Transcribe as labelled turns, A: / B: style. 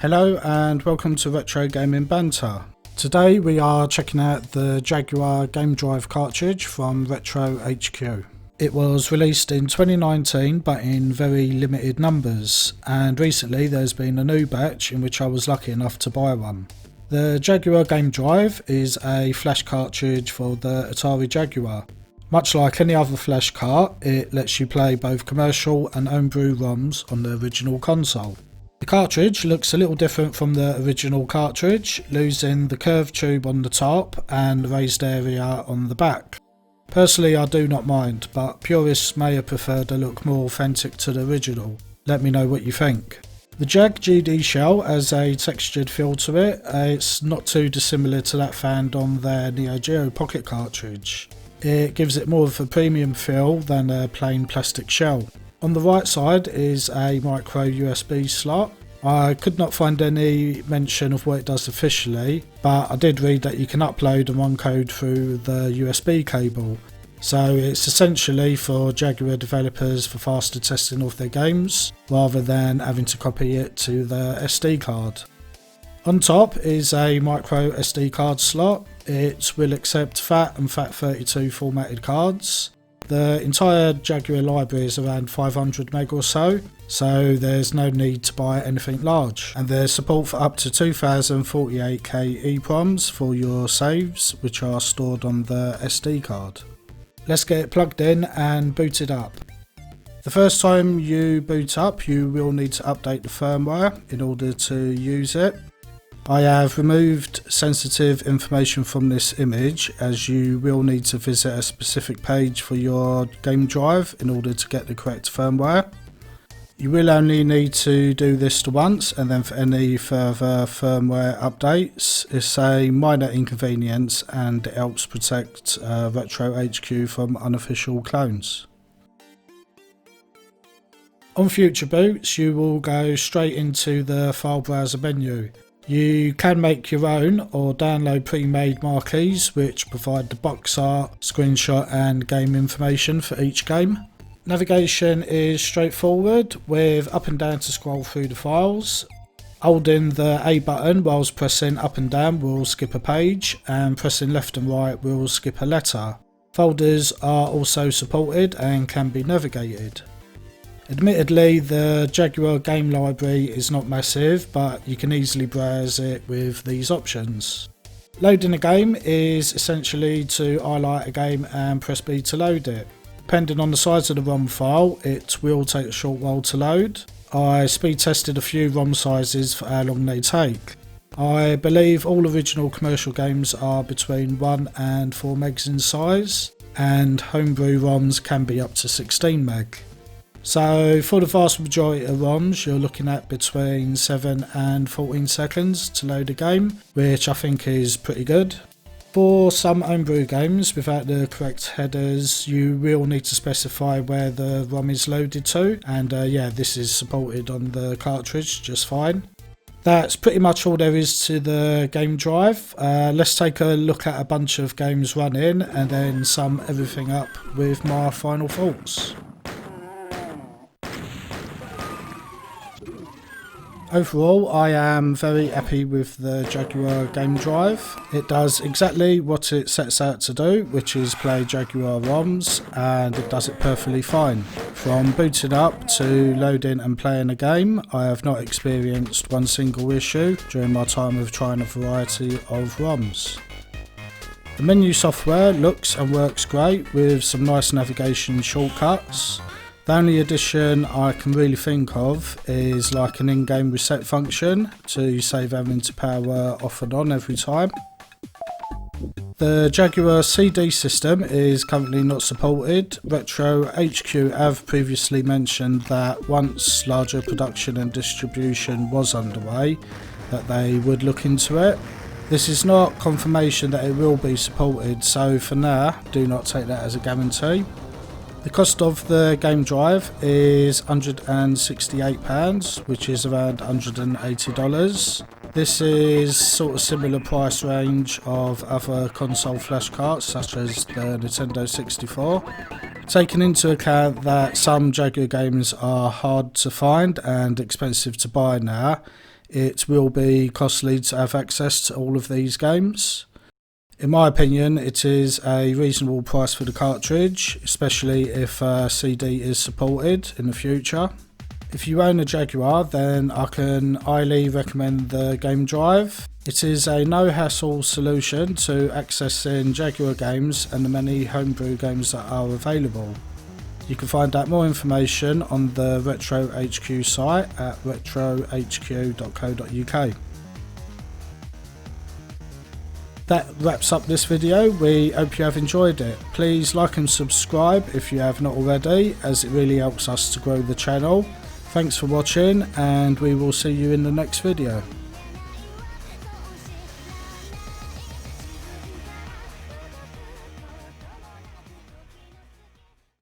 A: Hello and welcome to Retro Gaming Banter. Today we are checking out the Jaguar Game Drive cartridge from RetroHQ. It was released in 2019 but in very limited numbers, and recently there's been a new batch in which I was lucky enough to buy one. The Jaguar Game Drive is a flash cartridge for the Atari Jaguar. Much like any other flash cart, it lets you play both commercial and homebrew ROMs on the original console. The cartridge looks a little different from the original cartridge, losing the curved tube on the top and the raised area on the back. Personally, I do not mind, but purists may have preferred a look more authentic to the original. Let me know what you think. The Jag GD shell has a textured feel to it. It's not too dissimilar to that found on their Neo Geo Pocket cartridge. It gives it more of a premium feel than a plain plastic shell. On the right side is a micro USB slot. I could not find any mention of what it does officially, but I did read that you can upload and run code through the USB cable. So it's essentially for Jaguar developers for faster testing of their games, rather than having to copy it to the SD card. On top is a micro SD card slot. It will accept FAT and FAT32 formatted cards. The entire Jaguar library is around 500 meg or so there's no need to buy anything large. And there's support for up to 2048K EEPROMs for your saves, which are stored on the SD card. Let's get it plugged in and booted up. The first time you boot up, you will need to update the firmware in order to use it. I have removed sensitive information from this image, as you will need to visit a specific page for your game drive in order to get the correct firmware. You will only need to do this once, and then for any further firmware updates, it's a minor inconvenience and it helps protect RetroHQ from unofficial clones. On future boots, you will go straight into the file browser menu. You can make your own or download pre-made marquees which provide the box art, screenshot and game information for each game. Navigation is straightforward, with up and down to scroll through the files. Holding the A button whilst pressing up and down will skip a page, and pressing left and right will skip a letter. Folders are also supported and can be navigated. Admittedly, the Jaguar game library is not massive, but you can easily browse it with these options. Loading a game is essentially to highlight a game and press B to load it. Depending on the size of the ROM file, it will take a short while to load. I speed tested a few ROM sizes for how long they take. I believe all original commercial games are between 1 and 4 megs in size, and homebrew ROMs can be up to 16 meg. So for the vast majority of ROMs, you're looking at between 7 and 14 seconds to load a game, which I think is pretty good. For some homebrew games without the correct headers, you will need to specify where the ROM is loaded to, and yeah, this is supported on the cartridge just fine. That's pretty much all there is to the game drive. Let's take a look at a bunch of games running and then sum everything up with my final thoughts. Overall, I am very happy with the Jaguar Game Drive. It does exactly what it sets out to do, which is play Jaguar ROMs, and it does it perfectly fine. From booting up to loading and playing a game, I have not experienced one single issue during my time of trying a variety of ROMs. The menu software looks and works great with some nice navigation shortcuts. The only addition I can really think of is like an in-game reset function to save having to power off and on every time. The Jaguar CD system is currently not supported. RetroHQ have previously mentioned that once larger production and distribution was underway, that they would look into it. This is not confirmation that it will be supported, so for now, do not take that as a guarantee. The cost of the game drive is £168, which is around $180. This is sort of similar price range of other console flash carts such as the Nintendo 64. Taking into account that some Jaguar games are hard to find and expensive to buy now, it will be costly to have access to all of these games. In my opinion, it is a reasonable price for the cartridge, especially if a CD is supported in the future. If you own a Jaguar, then I can highly recommend the Game Drive. It is a no-hassle solution to accessing Jaguar games and the many homebrew games that are available. You can find out more information on the RetroHQ site at retrohq.co.uk. That wraps up this video. We hope you have enjoyed it. Please like and subscribe if you have not already, as it really helps us to grow the channel. Thanks for watching, and we will see you in the next video.